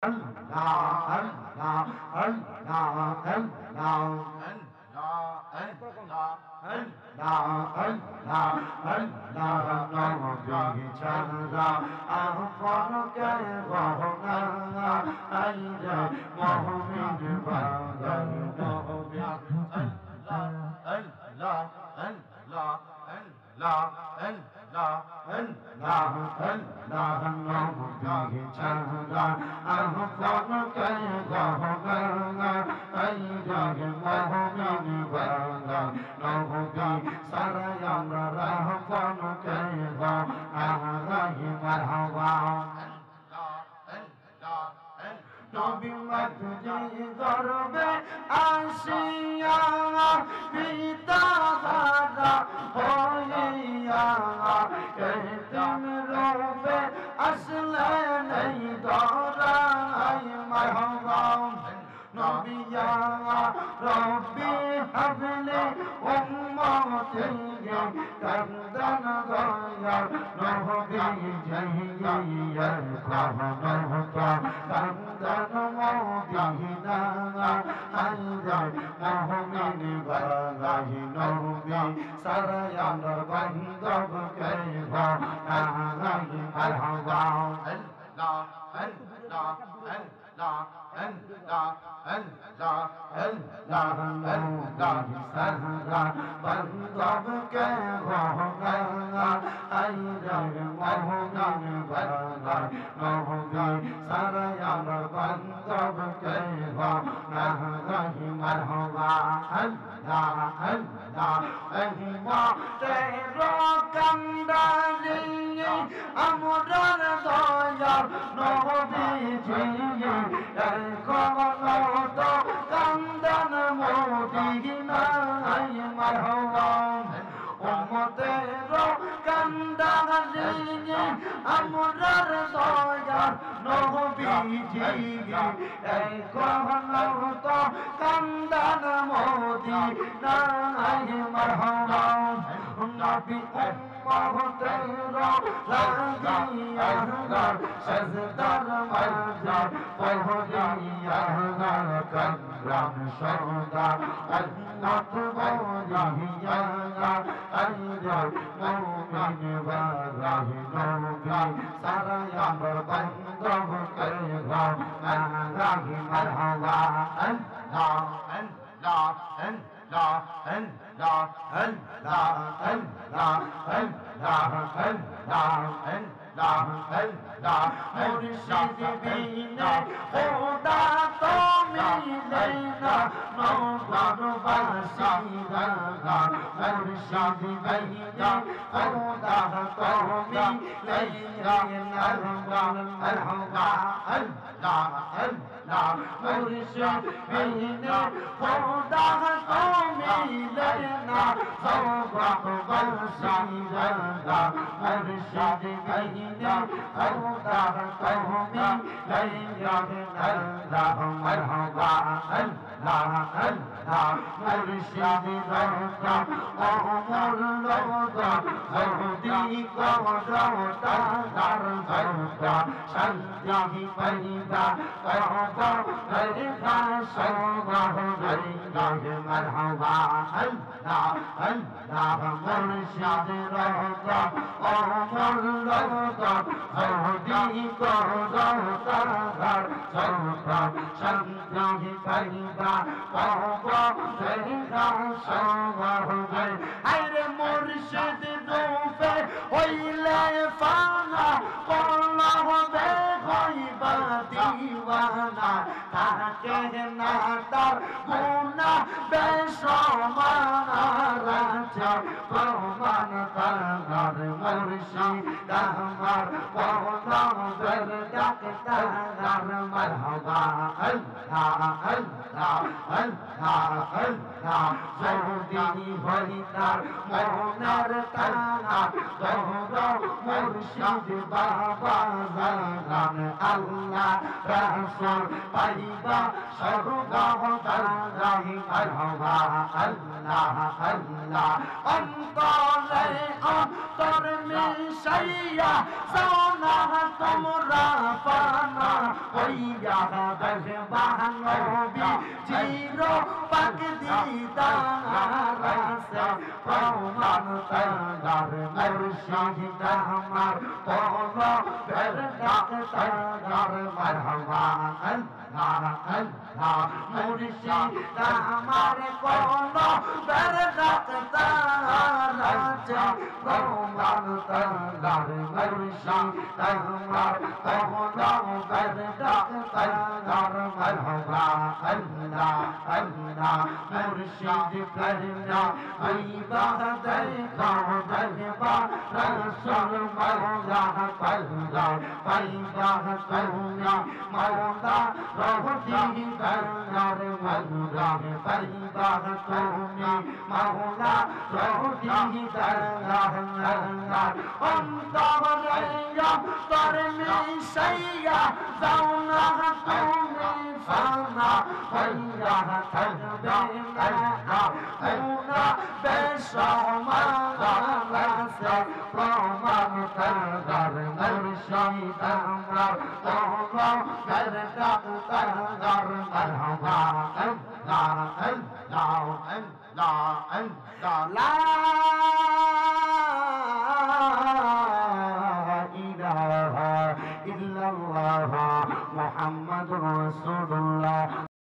Allah, Allah, Allah, নবী মজদি গর্বে আসিয়া পিতা দাদা হইয়া এতিম রূপে আসলেন এই ধরায় মারহাবা নবী ইয়া রব্বি হাবলি উম্মতি কান্দান গয়া নবী জহিয়া কাহনহতা কান্দান মদিনা আইরা মুমিন বালাহি নবী সারায়ান বান্দব কেবা আলাই মারহাবা আল্লাহ আল্লাহ আল্লাহ बंदब के होगा आइरग मोहन बंदा नहोगी सारा यार बंदब के होगा रही मरहबा अल्लाह अल्लाह अल्लाह तेरो कंदाली अमरर दया नबी जी तो कंदन मोदीना मरहबा उम्मतेरो कंदन जी अमरर दया नबी जी तो कंदन मोदीना मरहबा नबी उम्मतेरो लागिया सजदर मजा पहुलिया करम सौदा अन्नत बोलिया अइरा मोमिन वाही नबी सारा यार बंदब करेगा राही मरहबा अल्लाह अल्लाह अल्लाह अल्लाह अल्लाह अल्लाह अल्लाह अल्लाह अल्लाह मुर्शिद बिना खुदा तो मिले ना नौकर बसीरा मुर्शिद बिना खुदा तो मिले ना मरहबा अल्लाह अल्लाह मुर्शिद बिना खुदा तो मिले ना नौकर बसीरा मुर्शिद बिना खुदा तो मिले अल्लाह मरहबा अल्लाह अल्लाह मुर्शिद रोता अमर लोदा जहदी को रोता दर जरता शांति पैदा कहता रहेगा सोगा रहेगा मरहबा अल्लाह अल्लाह मुर्शिद रोता अमर लोदा जहदी को रोता दर जरता शांति पैदा कहता रहेगा सोगा अरे मुर्शिद रूपे होइले फाना कोला होबे होइबा दीवाना ताके ना तार गुना बेशमाना राजा प्रमाण तार मुर्शिद हमार कोला दर डाकता मरहबा अल्लाह अल्लाह अल्लाह अल्लाह जोदी हरिदार मोहनार ताना दोहरो मुर्शिद बाबा जान अल्लाह रसूल पाइबा स्वर्ग ताराही मरहबा अल्लाह अल्लाह अंतरे अंतर मिशैया सोना तुमरा पाना হইয়া দরবার নবী চির পাক দিদার আছে প্রমাণ তার মুর্শিদ আমার কোলো বের ডাক তার মারহাবা আল্লাহ আল্লাহ মুর্শিদ আমার কোলো বের ডাক তার আছে প্রমাণ তার মুর্শিদ আমার কোলো বের ডাক তার মারহাবা আল্লাহ আল্লাহ মুর্শিদ করনা ওই বাহাদুর কাদরবা রসুল মওলা পাল্লা পাইবা তুমি মওলা রহতি করনার মওলা পাইবা তুমি মওলা রহতি করনার অন্তরে করমি সাইয়া যাওনা তুমি ফানা হইয়া থাকবে না পুনা বেশমালাসে প্রমাণ তার মুর্শিদ আমার তোমরা কর ডাক তার মারহাবা আল্লাহ আল্লাহ আল্লাহ আল্লাহ লা ইলাহা ইল্লাল্লাহ মুহাম্মাদুর রাসূলুল্লাহ